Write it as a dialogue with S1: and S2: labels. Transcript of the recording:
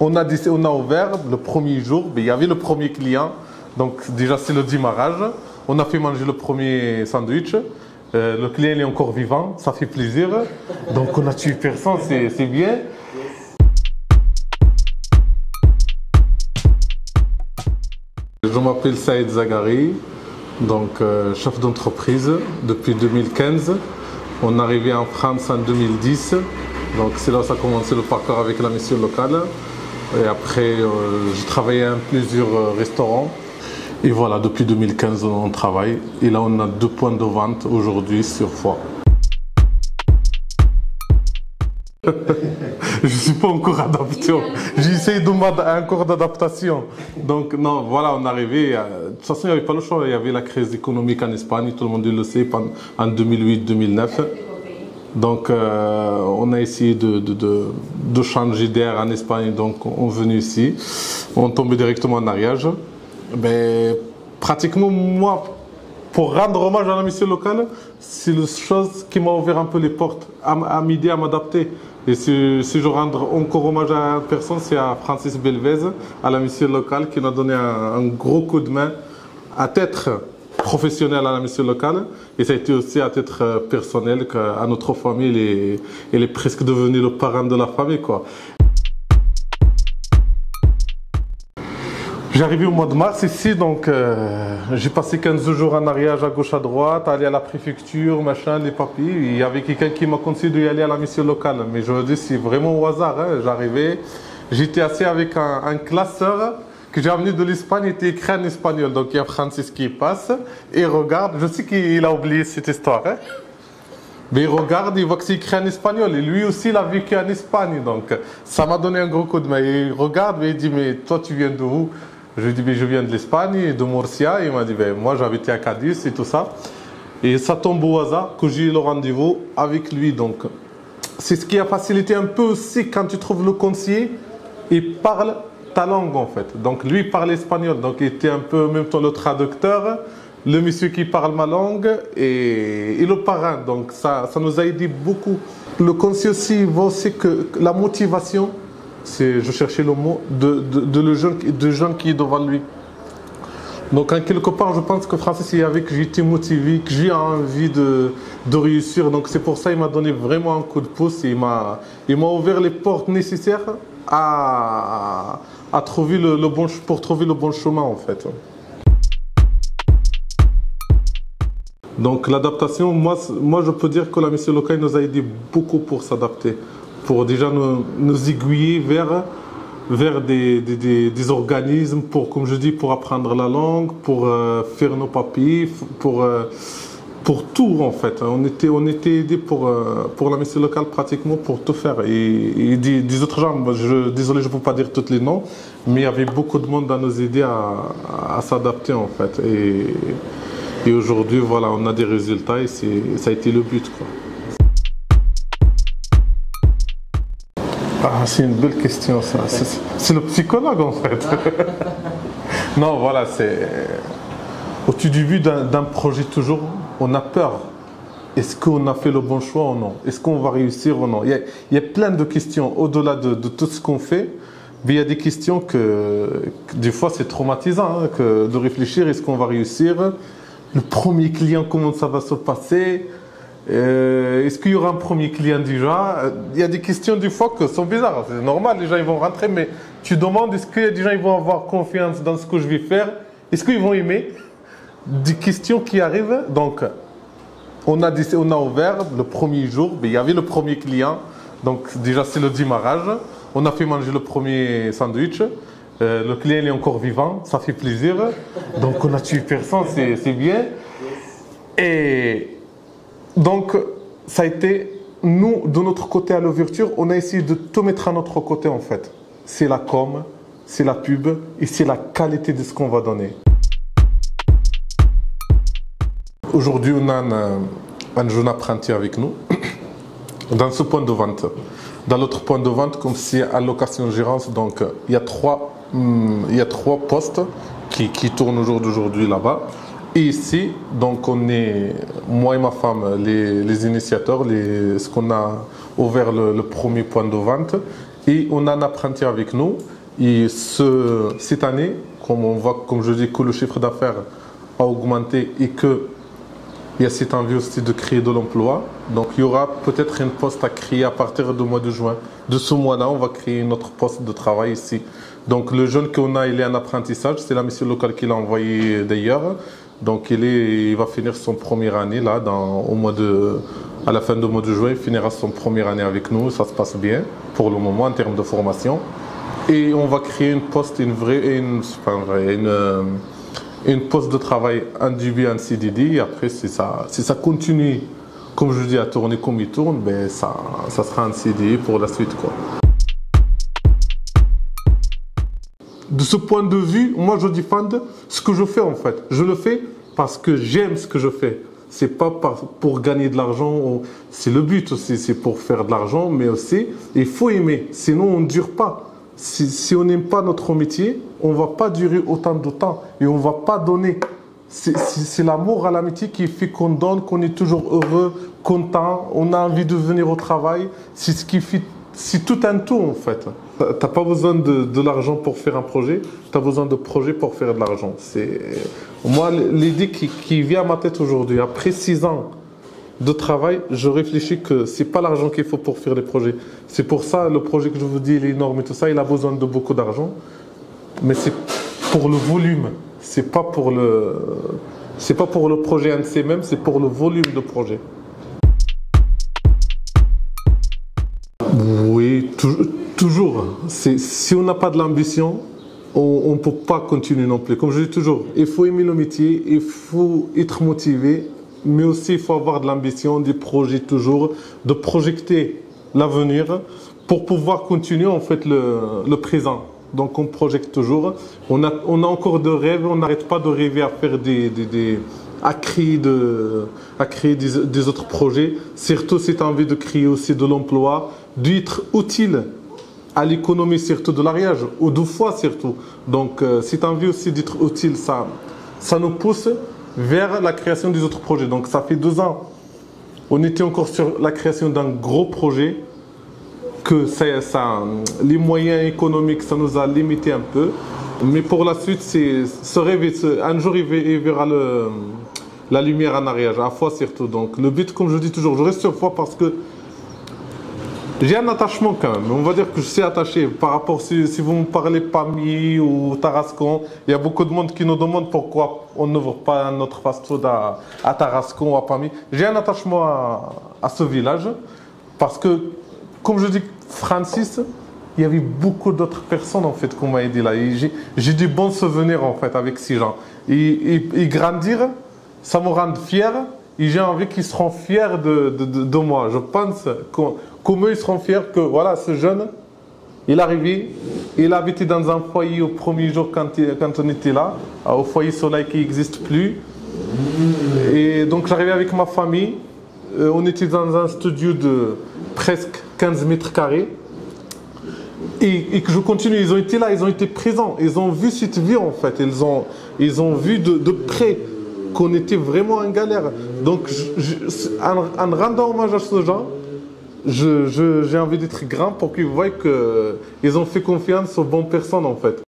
S1: on a ouvert le premier jour, mais il y avait le premier client, donc déjà c'est le démarrage. On a fait manger le premier sandwich. Le client est encore vivant, ça fait plaisir. Donc on a tué personne, c'est bien. Je m'appelle Saïd Zaghari, donc chef d'entreprise depuis 2015. On est arrivé en France en 2010, donc c'est là où ça a commencé le parcours avec la mission locale. Et après, j'ai travaillé à plusieurs restaurants. Et voilà, depuis 2015, on travaille. Et là, on a 2 points de vente aujourd'hui sur Foix. Je ne suis pas encore adapté. J'essaie encore d'adaptation. Donc, non, voilà, on est arrivé. De toute façon, il n'y avait pas le choix. Il y avait la crise économique en Espagne, tout le monde le sait, en 2008-2009. Donc, on a essayé de changer d'air en Espagne. Donc, on est venu ici. On est tombé directement en mariage. Mais pratiquement, moi, pour rendre hommage à la mission locale, c'est la chose qui m'a ouvert un peu les portes, à m'aider à m'adapter. Et si je rends encore hommage à une personne, c'est à Francis Belvez, à la mission locale, qui nous a donné un gros coup de main à titre professionnel à la mission locale. Et ça a été aussi à titre personnel, à notre famille, il est presque devenu le parrain de la famille, quoi. J'ai arrivé au mois de mars ici, donc j'ai passé 15 jours en mariage à gauche à droite, aller à la préfecture, machin, les papiers. Il y avait quelqu'un qui m'a conseillé d'y aller à la mission locale. Mais je veux dire, c'est vraiment au hasard. Hein. J'arrivais, j'étais assis avec un classeur que j'ai amené de l'Espagne, il était écrit en espagnol. Donc il y a Francis qui passe et regarde, je sais qu'il a oublié cette histoire. Hein. Mais il regarde, il voit que c'est écrit en espagnol. Et lui aussi, il a vécu en Espagne. Donc ça m'a donné un gros coup de main. Il regarde et il dit, mais toi, tu viens d'où? Je lui ai dit, mais je viens de l'Espagne, de Murcia. Et il m'a dit, ben, moi j'habitais à Cadiz et tout ça. Et ça tombe au hasard que j'ai eu le rendez-vous avec lui. Donc, c'est ce qui a facilité un peu aussi quand tu trouves le conseiller, il parle ta langue en fait. Donc, lui il parle espagnol. Donc, il était un peu en même temps le traducteur, le monsieur qui parle ma langue et le parrain. Donc, ça nous a aidé beaucoup. Le conseiller aussi voit aussi que la motivation, c'est, je cherchais le mot, de gens qui est devant lui. Donc, en quelque part, je pense que Francis, il y avait que j'étais motivé, que j'ai envie de réussir. Donc, c'est pour ça qu'il m'a donné vraiment un coup de pouce et il m'a ouvert les portes nécessaires à trouver pour trouver le bon chemin, en fait. Donc, l'adaptation, moi, je peux dire que la mission locale nous a aidé beaucoup pour s'adapter. Pour déjà nous aiguiller vers des organismes pour, comme je dis, pour apprendre la langue, pour faire nos papiers, pour tout en fait. On était aidés pour la mission locale pratiquement pour tout faire. Et des autres gens, désolé, je ne peux pas dire tous les noms, mais il y avait beaucoup de monde à nous aider à s'adapter en fait. Et aujourd'hui, voilà, on a des résultats et ça a été le but, quoi. Ah, c'est une belle question, ça. C'est le psychologue, en fait. Non, voilà, c'est... Au tout début d'un projet, toujours, on a peur. Est-ce qu'on a fait le bon choix ou non? Est-ce qu'on va réussir ou non? Il y a plein de questions, au-delà de tout ce qu'on fait. Mais il y a des questions que des fois, c'est traumatisant hein, de réfléchir. Est-ce qu'on va réussir? Le premier client, comment ça va se passer? Est-ce qu'il y aura un premier client déjà? Il y a des questions des fois qui sont bizarres. C'est normal, les gens ils vont rentrer, mais tu demandes est-ce que des gens ils vont avoir confiance dans ce que je vais faire? Est-ce qu'ils vont aimer? Des questions qui arrivent. Donc, on a ouvert le premier jour, mais il y avait le premier client. Donc déjà c'est le démarrage. On a fait manger le premier sandwich. Le client est encore vivant, ça fait plaisir. Donc on a tué personne, c'est bien. Et donc, ça a été, nous, de notre côté à l'ouverture, on a essayé de tout mettre à notre côté en fait. C'est la com, c'est la pub et c'est la qualité de ce qu'on va donner. Aujourd'hui, on a un jeune apprenti avec nous dans ce point de vente. Dans l'autre point de vente, comme c'est à location-gérance, donc il y a trois postes qui tournent au jour d'aujourd'hui là-bas. Et ici, donc on est, moi et ma femme, les initiateurs, ce qu'on a ouvert le premier point de vente. et on a un apprenti avec nous. Et cette année, comme on voit, comme je dis, que le chiffre d'affaires a augmenté et que il y a cette envie aussi de créer de l'emploi. Donc il y aura peut-être un poste à créer à partir du mois de juin. De ce mois-là, on va créer notre poste de travail ici. Donc le jeune qu'on a, il est en apprentissage. C'est la mission locale qui l'a envoyé d'ailleurs. Donc il va finir son première année là, à la fin du mois de juin. Il finira son première année avec nous. Ça se passe bien pour le moment en termes de formation. Et on va créer une poste, une poste de travail induit en CDD. Et après, si ça continue, comme je dis, à tourner comme il tourne, ben ça sera un CDI pour la suite, quoi. De ce point de vue, moi, je défends ce que je fais, en fait. Je le fais parce que j'aime ce que je fais. C'est pas pour gagner de l'argent. C'est le but aussi, c'est pour faire de l'argent, mais aussi, il faut aimer. Sinon, on ne dure pas. Si on n'aime pas notre métier, on ne va pas durer autant de temps et on ne va pas donner. C'est l'amour à l'amitié qui fait qu'on donne, qu'on est toujours heureux, content, on a envie de venir au travail. C'est ce qui fait, c'est tout un tout en fait. Tu n'as pas besoin de l'argent pour faire un projet, tu as besoin de projet pour faire de l'argent. Moi, l'idée qui vient à ma tête aujourd'hui, après 6 ans de travail, je réfléchis que c'est pas l'argent qu'il faut pour faire des projets. C'est pour ça, le projet que je vous dis, il est énorme et tout ça, il a besoin de beaucoup d'argent. Mais c'est pour le volume. C'est pas pour le projet en lui-même, c'est pour le volume de projet. Oui, toujours. Si on n'a pas de l'ambition, on ne peut pas continuer non plus. Comme je dis toujours, il faut aimer le métier, il faut être motivé. Mais aussi, il faut avoir de l'ambition, des projets toujours, de projeter l'avenir pour pouvoir continuer en fait le présent. Donc, on projette toujours. On a encore de rêves, on n'arrête pas de rêver à faire à créer des autres projets. Surtout cette envie de créer aussi de l'emploi, d'être utile à l'économie, surtout de l'Ariège, ou 2 fois surtout. Donc, cette envie aussi d'être utile, ça nous pousse vers la création des autres projets. Donc ça fait 2 ans, on était encore sur la création d'un gros projet, que les moyens économiques, ça nous a limité un peu. Mais pour la suite, ce rêve, un jour il verra la lumière en Ariège, à Foix surtout. Donc le but, comme je dis toujours, je reste sur Foix parce que j'ai un attachement quand même. On va dire que je suis attaché par rapport, si vous me parlez Pamiers ou Tarascon, il y a beaucoup de monde qui nous demande pourquoi on n'ouvre pas notre fast-food à Tarascon ou à Pamiers. J'ai un attachement à ce village parce que, comme je dis, Francis, il y avait beaucoup d'autres personnes en fait qu'on m'a aidé là. J'ai des bons souvenirs en fait avec ces gens. Et grandir, ça me rend fier. Et j'ai envie qu'ils seront fiers de moi. Je pense qu'eux ils seront fiers que voilà, ce jeune, il est arrivé, il a habité dans un foyer au premier jour quand on était là, au foyer Soleil qui n'existe plus. Et donc j'arrivais avec ma famille, on était dans un studio de presque 15 mètres carrés. Et que je continue, ils ont été là, ils ont été présents, ils ont vu cette vie en fait, ils ont vu de près qu'on était vraiment en galère. Donc, en rendant hommage à ce gens, j'ai envie d'être grand pour qu'ils voient qu'ils ont fait confiance aux bonnes personnes en fait.